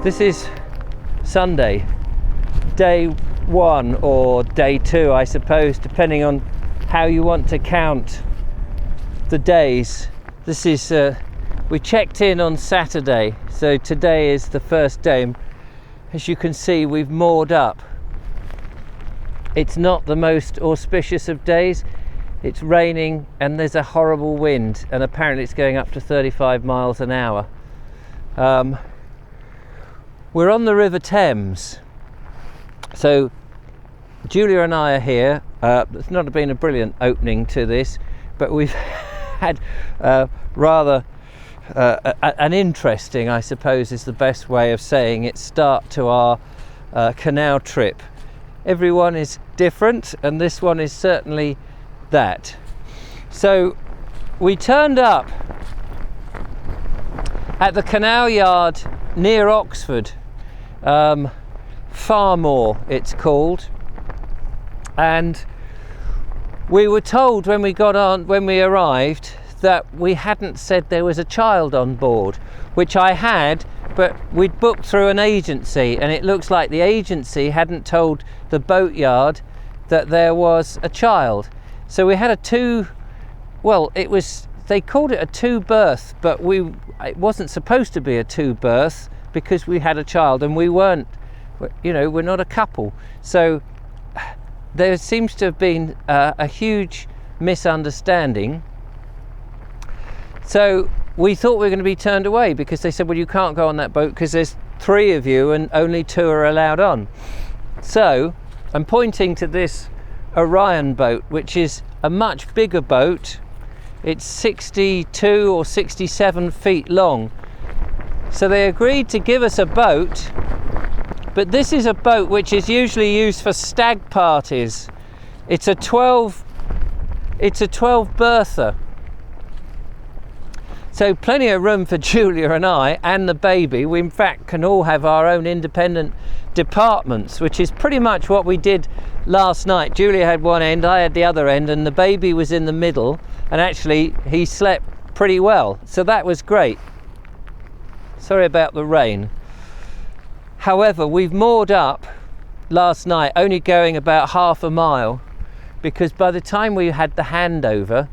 This is Sunday, day 1 or day 2, I suppose, depending on how you want to count the days. This is we checked in on Saturday, so today is the first day. As you can see, we've moored up. It's not the most auspicious of days. It's raining and there's a horrible wind, and apparently it's going up to 35 miles an hour. We're on the River Thames. So Julia and I are here. It's not been a brilliant opening to this, but we've had rather an interesting, I suppose is the best way of saying it, start to our canal trip. Everyone is different, and this one is certainly that. So we turned up at the canal yard near Oxford, Farmore it's called, and we were told when we arrived that we hadn't said there was a child on board, which I had, but we'd booked through an agency, and it looks like the agency hadn't told the boatyard that there was a child. So we had they called it a 2-berth, but it wasn't supposed to be a 2-berth because we had a child and we weren't, we're not a couple. So there seems to have been a huge misunderstanding. So we thought we were going to be turned away because they said, well, you can't go on that boat because there's 3 of you and only 2 are allowed on. So I'm pointing to this Orion boat, which is a much bigger boat. It's 62 or 67 feet long. So they agreed to give us a boat, but this is a boat which is usually used for stag parties. It's a 12-berther. So plenty of room for Julia and I and the baby. We in fact can all have our own independent departments, which is pretty much what we did last night. Julia had one end, I had the other end, and the baby was in the middle, and actually he slept pretty well, so that was great. Sorry about the rain. However, we've moored up last night, only going about half a mile, because by the time we had the handover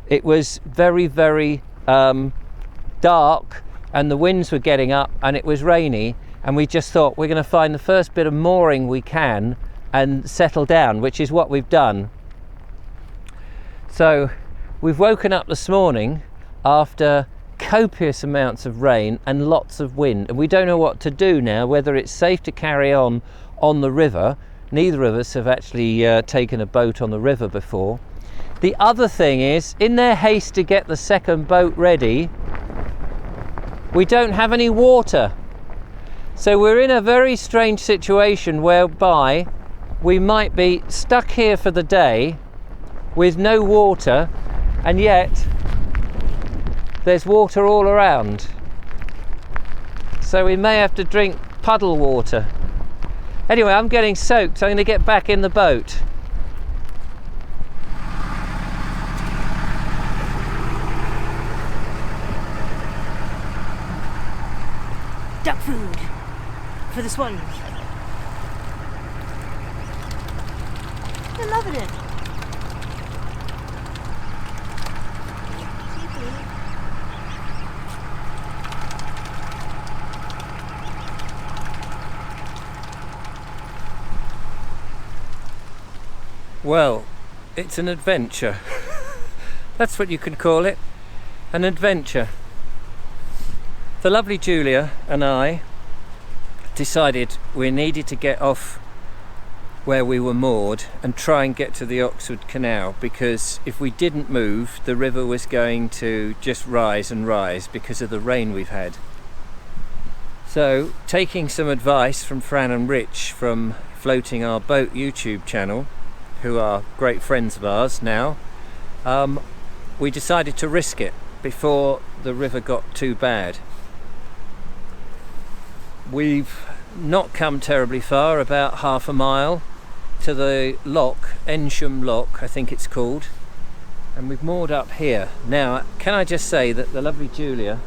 it was very, very dark and the winds were getting up and it was rainy, and we just thought we're going to find the first bit of mooring we can and settle down, which is what we've done. So we've woken up this morning after copious amounts of rain and lots of wind, and we don't know what to do now, whether it's safe to carry on the river. Neither of us have actually taken a boat on the river before. The other thing is, in their haste to get the second boat ready, we don't have any water. So we're in a very strange situation whereby we might be stuck here for the day with no water, and yet there's water all around. So we may have to drink puddle water. Anyway, I'm getting soaked, so I'm going to get back in the boat. Duck food for the swans. They're loving it. Well, it's an adventure. That's what you could call it, an adventure. The lovely Julia and I decided we needed to get off where we were moored and try and get to the Oxford Canal, because if we didn't move, the river was going to just rise and rise because of the rain we've had. So, taking some advice from Fran and Rich from Floating Our Boat YouTube channel, who are great friends of ours now, we decided to risk it before the river got too bad. We've not come terribly far, about half a mile to the lock, Ensham Lock I think it's called, and we've moored up here. Now, can I just say that the lovely Julia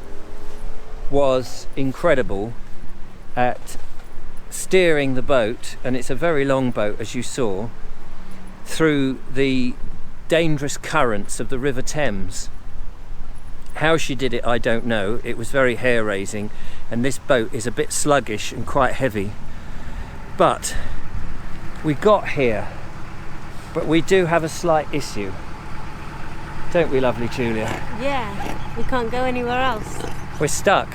was incredible at steering the boat, and it's a very long boat as you saw, through the dangerous currents of the River Thames. How she did it I don't know. It was very hair-raising, and this boat is a bit sluggish and quite heavy. But we got here, but we do have a slight issue, don't we, lovely Julia? Yeah, we can't go anywhere else. We're stuck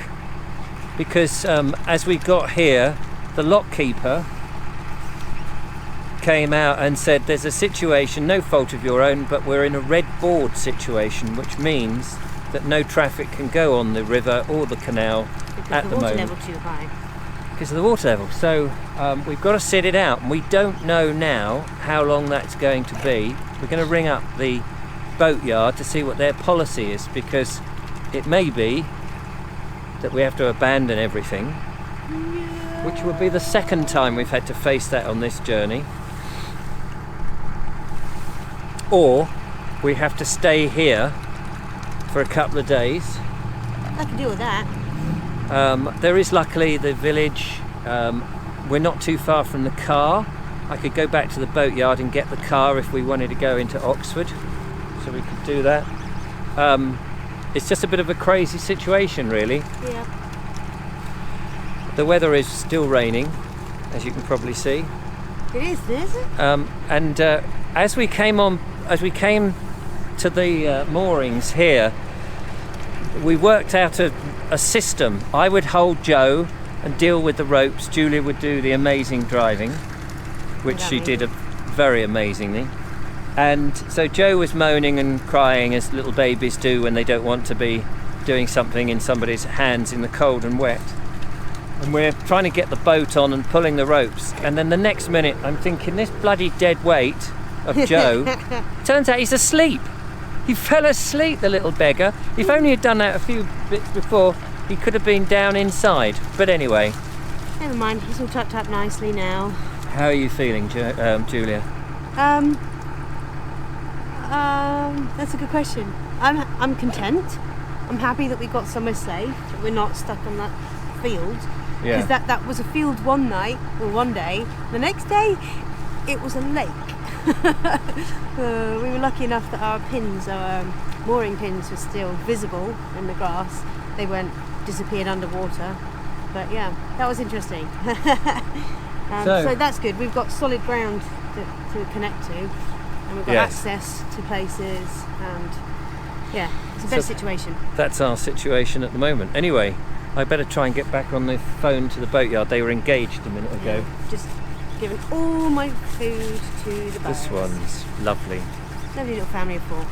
because as we got here, the lockkeeper came out and said there's a situation, no fault of your own, but we're in a red board situation, which means that no traffic can go on the river or the canal at the moment. Because the water level too high. Because of the water level. So we've got to sit it out, and we don't know now how long that's going to be. We're going to ring up the boatyard to see what their policy is, because it may be that we have to abandon everything, which will be the second time we've had to face that on this journey. Or we have to stay here for a couple of days. I can deal with that. There is luckily the village. We're not too far from the car. I could go back to the boatyard and get the car if we wanted to go into Oxford, so we could do that. It's just a bit of a crazy situation, really. Yeah. The weather is still raining, as you can probably see. It is it? And as we came to the moorings here, we worked out a system. I would hold Joe and deal with the ropes. Julia would do the amazing driving, which she did very amazingly. And so Joe was moaning and crying as little babies do when they don't want to be doing something in somebody's hands in the cold and wet. And we're trying to get the boat on and pulling the ropes. And then the next minute I'm thinking, this bloody dead weight of Joe, turns out he's asleep. He fell asleep, the little beggar. If only he'd done that a few bits before, he could have been down inside. But anyway. Never mind, he's all tucked up nicely now. How are you feeling, Julia? That's a good question. I'm content. I'm happy that we got somewhere safe. That we're not stuck on that field. Yeah. Because that was a field one night or one day. The next day, it was a lake. We were lucky enough that our pins, our mooring pins, were still visible in the grass. They weren't disappeared underwater. But yeah, that was interesting. So that's good. We've got solid ground to connect to, and we've got access to places, and yeah, it's a better situation. That's our situation at the moment. Anyway, I better try and get back on the phone to the boatyard. They were engaged a minute ago. Just giving all my food to the birds. This one's lovely. Lovely little family of four.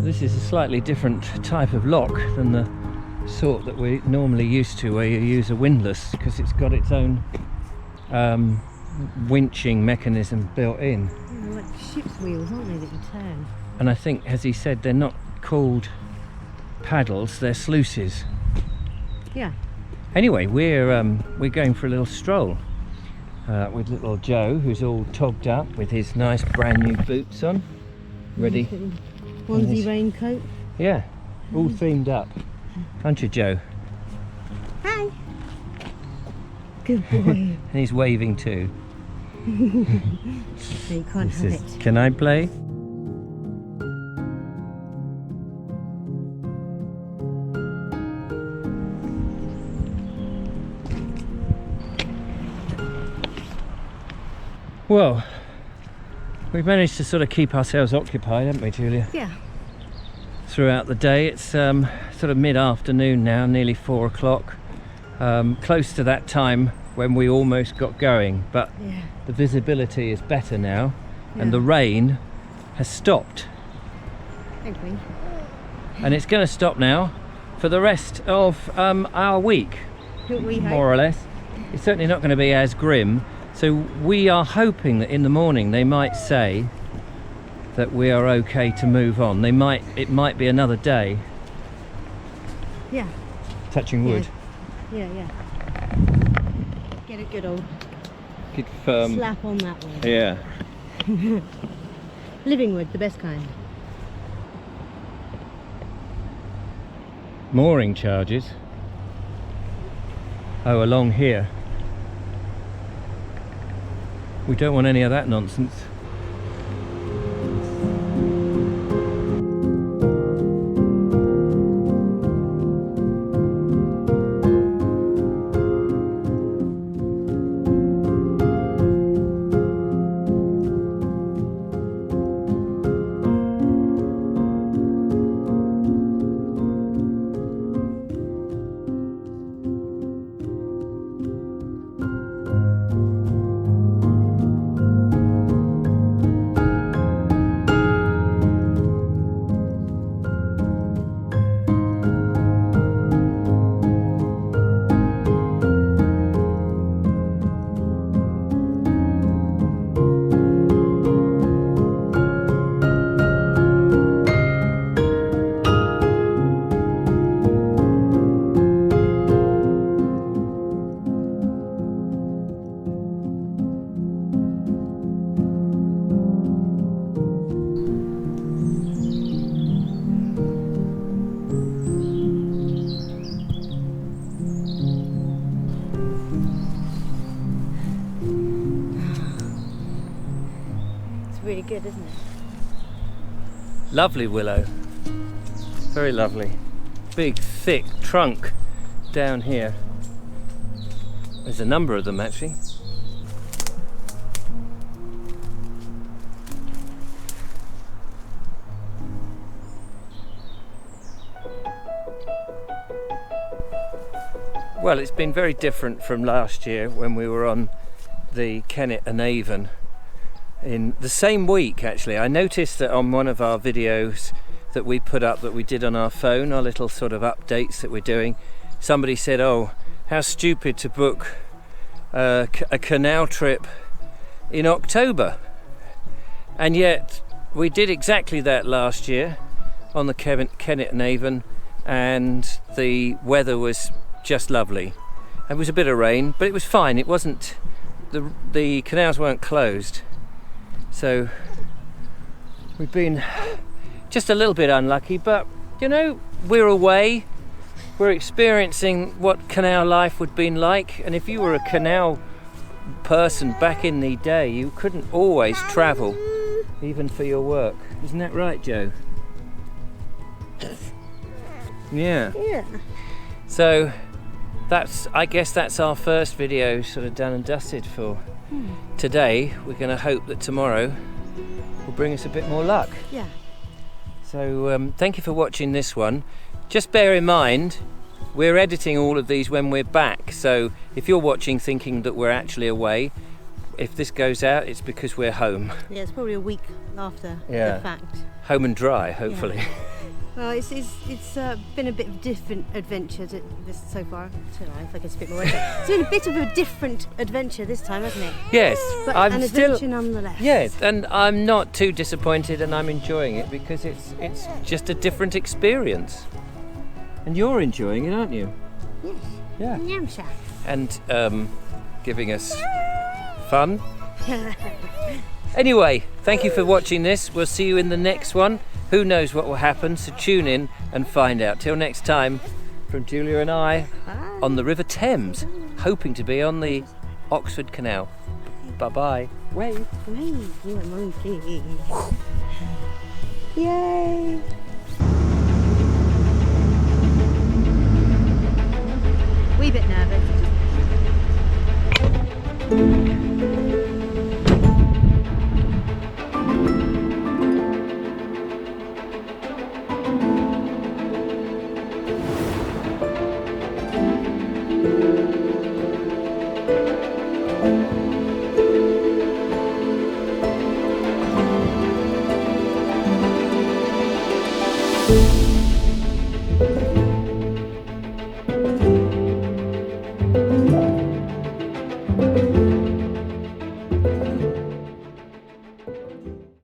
This is a slightly different type of lock than the sort that we're normally used to, where you use a windlass, because it's got its own winching mechanism built in. They're like ship's wheels, aren't they, that you turn? And I think, as he said, they're not called paddles, they're sluices. Yeah. Anyway, we're going for a little stroll with little Joe, who's all togged up with his nice brand new boots on, ready. Onesie raincoat. Yeah, all themed up. Aren't you, Joe? Hi. Good boy. And he's waving too. You can't have it. Can I play? Well, we've managed to sort of keep ourselves occupied, haven't we, Julia? Yeah. Throughout the day. It's sort of mid-afternoon now, nearly 4 o'clock. Close to that time when we almost got going, but the visibility is better now, and the rain has stopped. Agree. And it's going to stop now for the rest of our week, more or less. It's certainly not going to be as grim. So we are hoping that in the morning they might say that we are okay to move on. It might be another day. Yeah. Touching wood. Yeah. Get a good old Good firm slap on that one. Yeah. Living wood, the best kind. Mooring charges. Oh, along here. We don't want any of that nonsense. Really good, isn't it? Lovely willow. Very lovely. Big, thick trunk down here. There's a number of them actually. Well, it's been very different from last year when we were on the Kennet and Avon. In the same week, actually, I noticed that on one of our videos that we put up, that we did on our phone, our little sort of updates that we're doing, somebody said, oh, how stupid to book a canal trip in October. And yet we did exactly that last year on the Kennet and Avon, and the weather was just lovely. It was a bit of rain, but it was fine. It wasn't, the canals weren't closed. So we've been just a little bit unlucky, but you know, we're away, we're experiencing what canal life would have been like, and if you were a canal person back in the day, you couldn't always travel, even for your work. Isn't that right, Joe? Yeah. Yeah. So I guess that's our first video sort of done and dusted for today. We're going to hope that tomorrow will bring us a bit more luck. Yeah. So thank you for watching this one. Just bear in mind, we're editing all of these when we're back. So if you're watching thinking that we're actually away, if this goes out, it's because we're home. Yeah, it's probably a week after the fact. Home and dry, hopefully. Yeah. Well, it's been a bit of a different adventure so far. If I guess a bit more. It's been a bit of a different adventure this time, hasn't it? Yes, but an adventure nonetheless. Yes, and I'm not too disappointed, and I'm enjoying it because it's just a different experience. And you're enjoying it, aren't you? Yes. Yeah. Yamsha. And giving us fun. Anyway, thank you for watching this. We'll see you in the next one. Who knows what will happen, so tune in and find out. Till next time, from Julia and I, on the River Thames, hoping to be on the Oxford Canal. Bye-bye. Wave. Wave, you a monkey. Yay! Wee bit nervous.